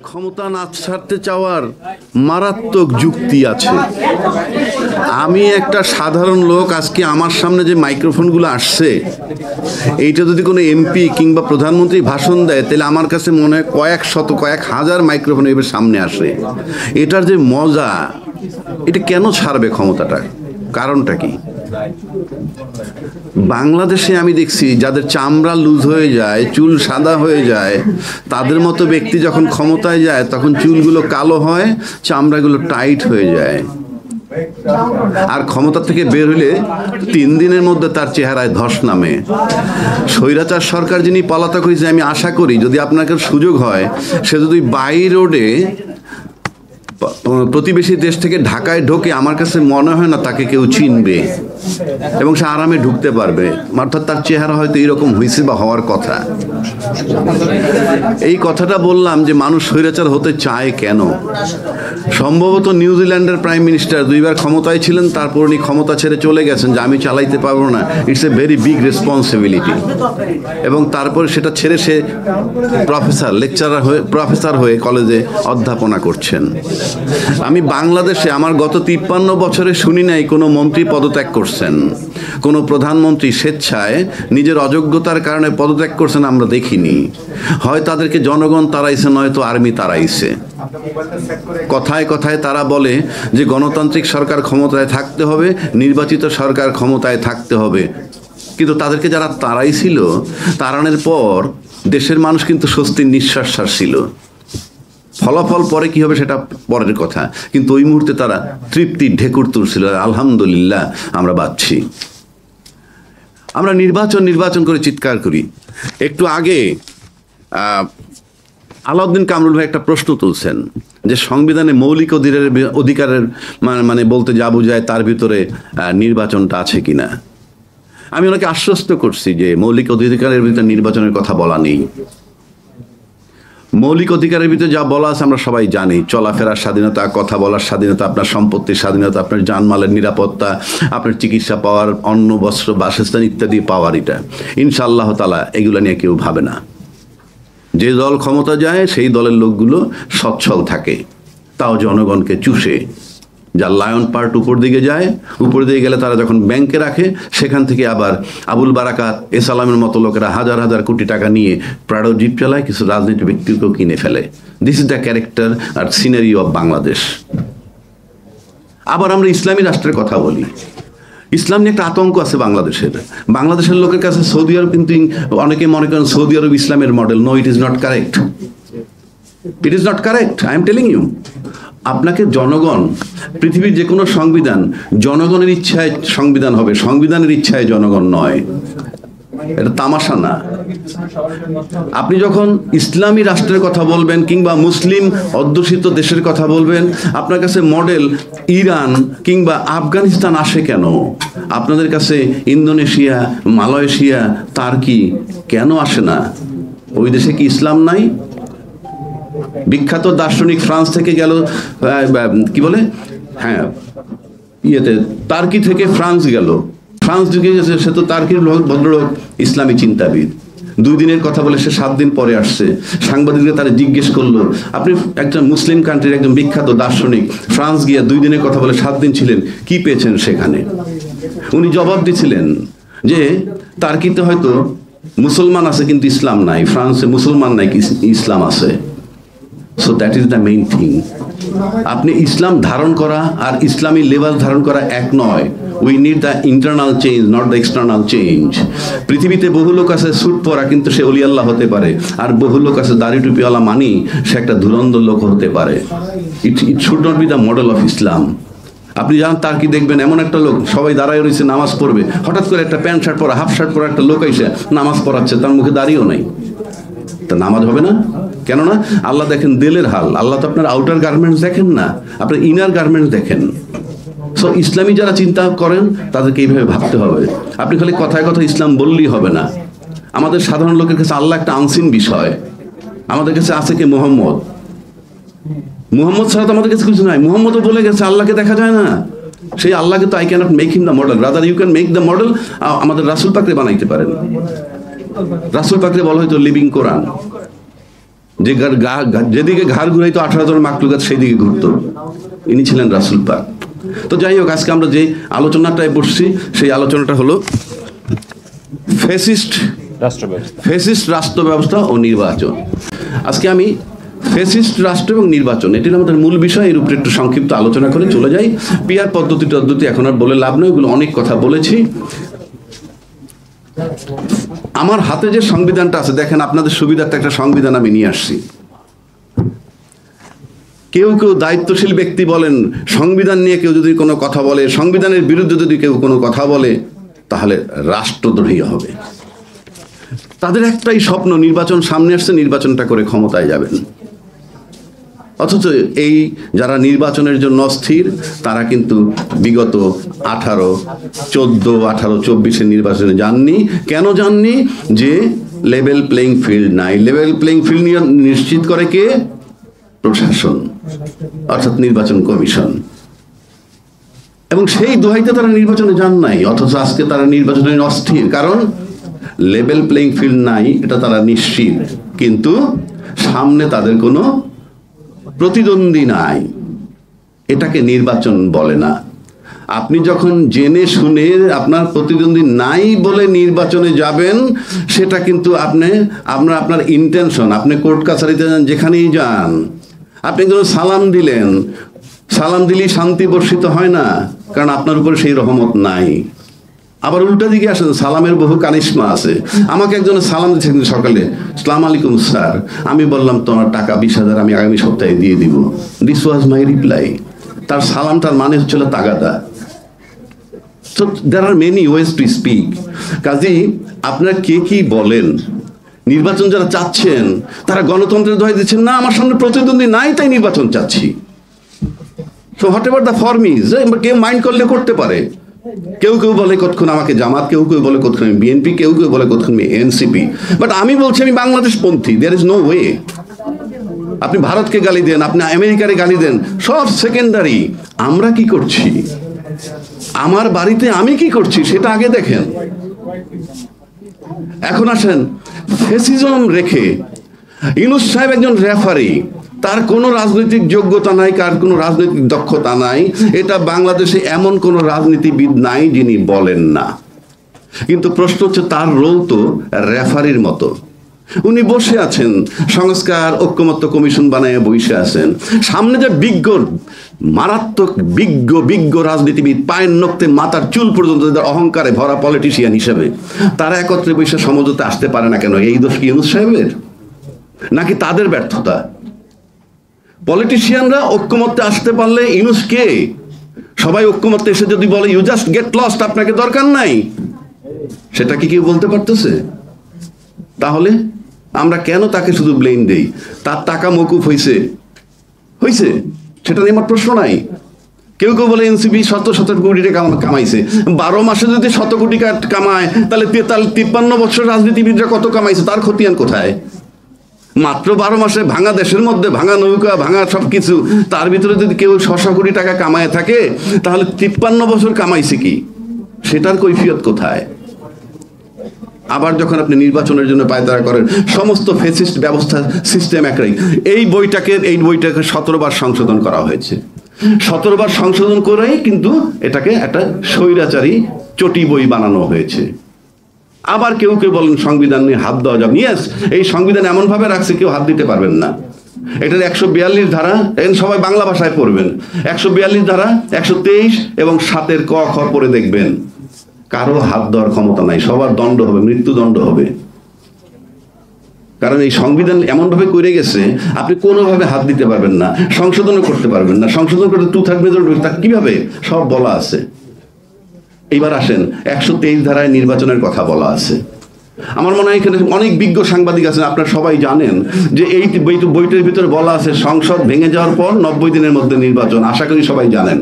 ক্ষমতা না ছাড়তে চাওয়ার মারাত্মক যুক্তি আছে। আমি একটা সাধারণ লোক, আজকে আমার সামনে যে মাইক্রোফোনগুলো আসছে, এইটা যদি কোনো এমপি কিংবা প্রধানমন্ত্রী ভাষণ দেয়, তাহলে আমার কাছে মনে হয় কয়েক শত কয়েক হাজার মাইক্রোফোন এবার সামনে আসে। এটার যে মজা, এটা কেন ছাড়বে ক্ষমতাটা? কারণটা কি? বাংলাদেশে আমি দেখছি যাদের চামড়া লুজ হয়ে যায়, চুল সাদা হয়ে যায়, তাদের মতো ব্যক্তি যখন ক্ষমতায় যায় তখন চুলগুলো কালো হয়, চামড়াগুলো টাইট হয়ে যায়, আর ক্ষমতা থেকে বের হলে 3 দিনের মধ্যে তার চেহারায় ধস নামে। স্বৈরাচার সরকার যিনি পলাতক হয়েছে, আমি আশা করি যদি আপনাকে সুযোগ হয়, সে যদি বাই রোডে প্রতিবেশী দেশ থেকে ঢাকায় ঢোকে, আমার কাছে মনে হয় না তাকে কেউ চিনবে এবং সে আরামে ঢুকতে পারবে। অর্থাৎ তার চেহারা হয়তো এইরকম হয়েছে বা হওয়ার কথা। এই কথাটা বললাম যে মানুষ স্বৈরাচার হতে চায় কেন। সম্ভবত নিউজিল্যান্ডের প্রাইম মিনিস্টার 2 বার ক্ষমতায় ছিলেন, তারপর উনি ক্ষমতা ছেড়ে চলে গেছেন যে আমি চালাইতে পারবো না, it's a very big responsibility. এবং তারপরে সেটা ছেড়ে সে প্রফেসর হয়ে কলেজে অধ্যাপনা করছেন। আমি বাংলাদেশে আমার গত 53 বছরে শুনি নাই কোনো মন্ত্রী পদত্যাগ করছেন, কোনো প্রধানমন্ত্রী স্বেচ্ছায় নিজের অযোগ্যতার কারণে পদত্যাগ করছেন আমরা দেখিনি। হয় তাদেরকে জনগণ তাড়াইছে, নয়তো আর্মি তাড়াইছে। কথায় কথায় তারা বলে যে গণতান্ত্রিক সরকার ক্ষমতায় থাকতে হবে, নির্বাচিত সরকার ক্ষমতায় থাকতে হবে, কিন্তু তাদেরকে যারা তাড়াইছিল, তাড়ানোর পর দেশের মানুষ কিন্তু স্বস্তির নিঃশ্বাস ছাড়ছিল। ফলাফল পরে কি হবে সেটা পরের কথা, কিন্তু ওই মুহূর্তে তারা তৃপ্তির ঢেকুর তুলছিল, আলহামদুলিল্লাহ আমরা বাঁচছি। আমরা নির্বাচন করে চিৎকার করি। একটু আগে আলাউদ্দিন কামরুল ভাই একটা প্রশ্ন তুলছেন যে সংবিধানে মৌলিক অধিকারের মানে বলতে যা বোঝায় তার ভিতরে নির্বাচনটা আছে কিনা। আমি ওনাকে আশ্বস্ত করছি যে মৌলিক অধিকারের ভিতরে নির্বাচনের কথা বলা নেই। মৌলিক অধিকারের ভিতরে যা বলা আছে আমরা সবাই জানি, চলাফেরার স্বাধীনতা, কথা বলার স্বাধীনতা, আপনার সম্পত্তির স্বাধীনতা, আপনার জানমালের নিরাপত্তা, আপনার চিকিৎসা পাওয়ার, অন্ন বস্ত্র বাসস্থান ইত্যাদি পাওয়ার। এটা ইনশাআল্লাহ তাআলা এগুলো নিয়ে কেউ ভাবে না। যে দল ক্ষমতা যায় সেই দলের লোকগুলো সচ্ছল থাকে, তাও জনগণকে চুষে। যার লায়ন পার্ট উপর দিকে যায়, উপর দিকে গেলে তারা যখন ব্যাংকে রাখে, সেখান থেকে আবার আবুল বারাকাত, এসালামের মতো লোকেরা হাজার হাজার কোটি টাকা নিয়ে প্রাডো জিপ চালায়, কিছু রাজনীতি ব্যক্তিকেও কিনে ফেলে। দিস ইজ দ্য ক্যারেক্টার আর সিনারি অফ বাংলাদেশ। আবার আমরা ইসলামী রাষ্ট্রের কথা বলি। ইসলাম নিয়ে একটা আতঙ্ক আছে বাংলাদেশের লোকের কাছে। সৌদি আরব কিন্তু অনেকে মনে করেন সৌদি আরব ইসলামের model. No, it is not correct. It is not correct, I am telling you. আপনাকে জনগণ, পৃথিবীর যে কোনো সংবিধান জনগণের ইচ্ছায় সংবিধান হবে, সংবিধানের ইচ্ছায় জনগণ নয়। এটা তামাশা না। আপনি যখন ইসলামী রাষ্ট্রের কথা বলবেন কিংবা মুসলিম অধ্যুষিত দেশের কথা বলবেন, আপনার কাছে মডেল ইরান কিংবা আফগানিস্তান আসে কেন? আপনাদের কাছে ইন্দোনেশিয়া, মালয়েশিয়া, তার্কি কেন আসে না? ওই দেশে কি ইসলাম নাই? বিখ্যাত দার্শনিক ফ্রান্স থেকে গেল, কি বলে, হ্যাঁ, তার্কি থেকে ফ্রান্স গেল। ফ্রান্স ঢুকে গেছে, সে তো তার্কির ভদ্রলোক, ইসলামী চিন্তাবিদ। 2 দিনের কথা বলে সে 7 দিন পরে আসছে। সাংবাদিকরা তারা জিজ্ঞেস করলো, আপনি একজন মুসলিম কান্ট্রির একজন বিখ্যাত দার্শনিক, ফ্রান্স গিয়ে 2 দিনের কথা বলে 7 দিন ছিলেন, কি পেয়েছেন সেখানে? উনি জবাব দিয়েছিলেন যে তার্কিতে হয়তো মুসলমান আছে কিন্তু ইসলাম নাই, ফ্রান্সে মুসলমান নাই, ইসলাম আছে। So that is the main thing. আপনি ইসলাম ধারণ করা আর ইসলামী লেবাস ধারণ করা এক নয়। We need the internal change, not the external change. পৃথিবীতে বহু লোক আছে স্যুট পরা, কিন্তু সে অলি আল্লাহ হতে পারে। আর বহু লোক আছে দাড়ি টুপিওয়ালা মানি, সে একটা ধুরন্ধর লোক হতে পারে। It should not be the model of Islam. আপনি জানেন তার কি দেখবেন, এমন একটা লোক সবাই দাঁড়ায় রয়েছে নামাজ পড়বে, হঠাৎ করে একটা প্যান্ট শার্ট পরা, হাফ শার্ট পরা একটা লোক এসে নামাজ পড়াচ্ছে, তার মুখে দাঁড়িয়েও নাই, তা নামাজ হবে না? কেননা আল্লাহ দেখেন দিলের হাল। আল্লাহ তো আপনার আউটার গার্মেন্টস দেখেন না, আপনার ইনার গার্মেন্টস দেখেন। সো ইসলামী যারা চিন্তা করেন তাদেরকে এইভাবে ভাবতে হবে। আপনি খালি কথায় কথা ইসলাম বললেই হবে না। আমাদের সাধারণ লোকের কাছে আল্লাহ একটা আনসিন বিষয়। আমাদের কাছে আছে কি মুহাম্মদ ছাড়া তো আমাদের কাছে কিছু নাই। মুহাম্মদও বলে গেছে আল্লাহকে দেখা যায় না। সেই আল্লাহকে তো I cannot make him the model, rather you can make the model. আমাদের রাসূল পাকরে বানাইতে পারেন। রাসূল পাকরে বলা হয়তো লিভিং কোরআন। যে যেদিকে ঘাড় ঘুরাইতো 18 জন মাকলুকাত সেই দিকে ঘুরতো, ইনি ছিলেন রাসূল পাক। তো যাই হোক, আজকে আমরা যে আলোচনাটায় বসছি সেই আলোচনাটা হলো ফ্যাসিস্ট রাষ্ট্র ব্যবস্থা ও নির্বাচন। আজকে আমি ফ্যাসিস্ট রাষ্ট্র এবং নির্বাচন, এটির আমাদের মূল বিষয়, এর উপরে একটু সংক্ষিপ্ত আলোচনা করে চলে যাই। পিয়ার পদ্ধতি এখন আর বলে লাভ নয়, এগুলো অনেক কথা বলেছি। আমার হাতে যে সংবিধানটা আছে, দেখেন আপনাদের সুবিধার্থে একটা সংবিধান আমি নিয়ে আসছি। কেউ দায়িত্বশীল ব্যক্তি বলেন, সংবিধান নিয়ে কেউ যদি কোনো কথা বলে, সংবিধানের বিরুদ্ধে যদি কেউ কোনো কথা বলে, তাহলে রাষ্ট্রদ্রোহী হবে। তাদের একটাই স্বপ্ন, নির্বাচন সামনে আসছে, নির্বাচনটা করে ক্ষমতায় যাবেন। অথচ এই যারা নির্বাচনের জন্য অস্থির, তারা কিন্তু বিগত 18, 14, 18, 24 নির্বাচনে যাননি। কেন যাননি? যে লেভেল প্লেইং ফিল্ড নাই। লেভেল প্লেইং ফিল্ড নিশ্চিত করে কে? প্রশাসন, অর্থাৎ নির্বাচন কমিশন। এবং সেই দোহাইতে তারা নির্বাচনে যান নাই, অথচ আজকে তারা নির্বাচনে অস্থির। কারণ লেভেল প্লেইং ফিল্ড নাই, এটা তারা নিশ্চিত, কিন্তু সামনে তাদের কোনো প্রতিদ্বন্দ্বী নাই। এটাকে নির্বাচন বলে না। আপনি যখন জেনে শুনে আপনার প্রতিদ্বন্দ্বী নাই বলে নির্বাচনে যাবেন, সেটা কিন্তু আপনার ইন্টেনশন। আপনি কোর্ট কাছারিতে যান, যেখানেই যান, আপনি একজন সালাম দিলেন, সালাম দিলেই শান্তি বর্ষিত হয় না, কারণ আপনার উপরে সেই রহমত নাই। আবার উল্টা দিকে আসেন, সালামের বহু কারিশমা আছে। আমাকে একজন সালাম দিচ্ছে সকালে, আসসালামু আলাইকুম স্যার। আমি বললাম তোমার টাকা 20,000 আমি আগামী সপ্তাহে দিয়ে দিব। This was my reply. তার সালামটার মানে হচ্ছিল তাগাদা। So there are many ways to speak. কাজেই আপনারা কে কি বলেন, নির্বাচন যারা চাচ্ছেন তারা গণতন্ত্রের দোহাই দিচ্ছেন না, আমার সামনে প্রতিদ্বন্দ্বী নাই তাই নির্বাচন চাচ্ছি। So what ever the form is, কেউ মাইন্ড করলে করতে পারে। কেউ বলে কতক্ষণ আমাকে জামাত, কেউ বলে কতক্ষণ আমি বিএনপি, কেউ বলে কতক্ষণ আমি এনসিপি। বাট আমি বলছি আমি বাংলাদেশ পন্থী। There is no way. আপনি ভারতকে গালি দেন, আপনি আমেরিকারে গালি দেন, সব সেকেন্ডারি। আমরা কি করছি, আমার বাড়িতে আমি কি করছি সেটা আগে দেখেন। এখন আসেন, ফ্যাসিজম রেখে ইউনূস সাহেব একজন রেফারি, তার কোনো রাজনৈতিক যোগ্যতা নাই, কার কোনো রাজনৈতিক দক্ষতা নাই। এটা বাংলাদেশে এমন কোনো রাজনীতিবিদ নাই যিনি বলেন না। কিন্তু প্রশ্ন হচ্ছে, তার রোল তো রেফারির মতো। উনি বসে আছেন, সংস্কার ঐক্যমত্য কমিশন বানায় বসে আছেন। সামনে যে মারাত্মক বিজ্ঞ রাজনীতিবিদ, পায়ের নখতে মাথার চুল পর্যন্ত অহংকারে ভরা পলিটিশিয়ান হিসেবে, তারা একত্রে বসে সমঝোতে আসতে পারে না কেন? এই দোষ কি ইউনূস সাহেবের, নাকি তাদের ব্যর্থতা? পলিটিশিয়ানরা ঐক্যমত্যে আসতে পারলে ইউনূস কে? সবাই ঐক্যমত্যে এসে যদি বলে ইউ জাস্ট গেট লস্ট, আপনাকে দরকার নাই, সেটা কি কেউ বলতে পারতেছে? তাহলে আমরা কেন তাকে শুধু ব্লেম দেই? তার টাকা মকুফ হয়েছে, সেটা নিয়ে আমার প্রশ্ন নাই। কেউ বলে এনসিপি শত কোটি টাকা কামাইছে। 12 মাসে যদি 100 কোটি কামায়, তাহলে 53 বছর রাজনীতিবিদরা কত কামাইছে? তার খতিয়ান কোথায়? মাত্র 12 মাসে ভাঙা দেশের মধ্যে, ভাঙা নৌকা, ভাঙা সবকিছু, তার ভিতরে যদি কেউ 600 কোটি টাকা কামায় থাকে, তাহলে 53 বছর কামাইছে কি? সেটার কৈফিয়ত কোথায়? আবার যখন আপনি নির্বাচনের জন্য পায়তারা করেন, সমস্ত ফ্যাসিস্ট ব্যবস্থা সিস্টেম একই। এই বইটাকে 17 বার সংশোধন করা হয়েছে। 17 বার সংশোধন করেই কিন্তু এটাকে একটা স্বৈরাচারী চটি বই বানানো হয়েছে। আবার কেউ বলেন সংবিধান নিয়ে হাত দেওয়া যাবে। ইয়েস, এই সংবিধান এমনভাবে রাখছে কেউ হাত দিতে পারবেন না। এটার 142 ধারা, সবাই বাংলা ভাষায় পড়বেন। 142 ধারা, 123 এবং 7 ক খ পড়ে দেখবেন, কারো হাত দেওয়ার ক্ষমতা নাই, সবার দণ্ড হবে, মৃত্যুদণ্ড হবে। কারণ এই সংবিধান এমনভাবে করে গেছে, আপনি কোনোভাবে হাত দিতে পারবেন না, সংশোধনও করতে পারবেন না। সংশোধন করতে 2/3 মেজরিটি, তা কিভাবে? সব বলা আছে। এইবার আসেন, 123 ধারায় নির্বাচনের কথা বলা আছে। আমার মনে হয় এখানে অনেক বিজ্ঞ সাংবাদিক আছেন, আপনারা সবাই জানেন যে এই বইটির ভিতরে বলা আছে সংসদ ভেঙে যাওয়ার পর 90 দিনের মধ্যে নির্বাচন। আশা করি সবাই জানেন।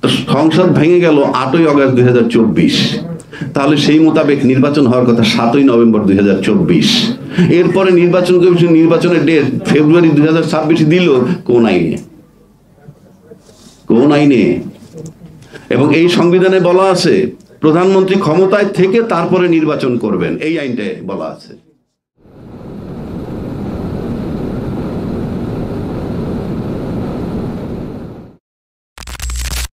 তো সংসদ ভেঙে গেল 8ই অগস্ট 2024, তাহলে সেই মোতাবেক নির্বাচন হওয়ার কথা 7ই নভেম্বর 2024। এরপরে নির্বাচন কমিশন নির্বাচনের ডেট ফেব্রুয়ারি 2026 দিল। কোন আইনে? এবং এই সংবিধানে বলা আছে প্রধানমন্ত্রী ক্ষমতায় থেকে তারপরে নির্বাচন করবেন, এই আইনটায় বলা আছে।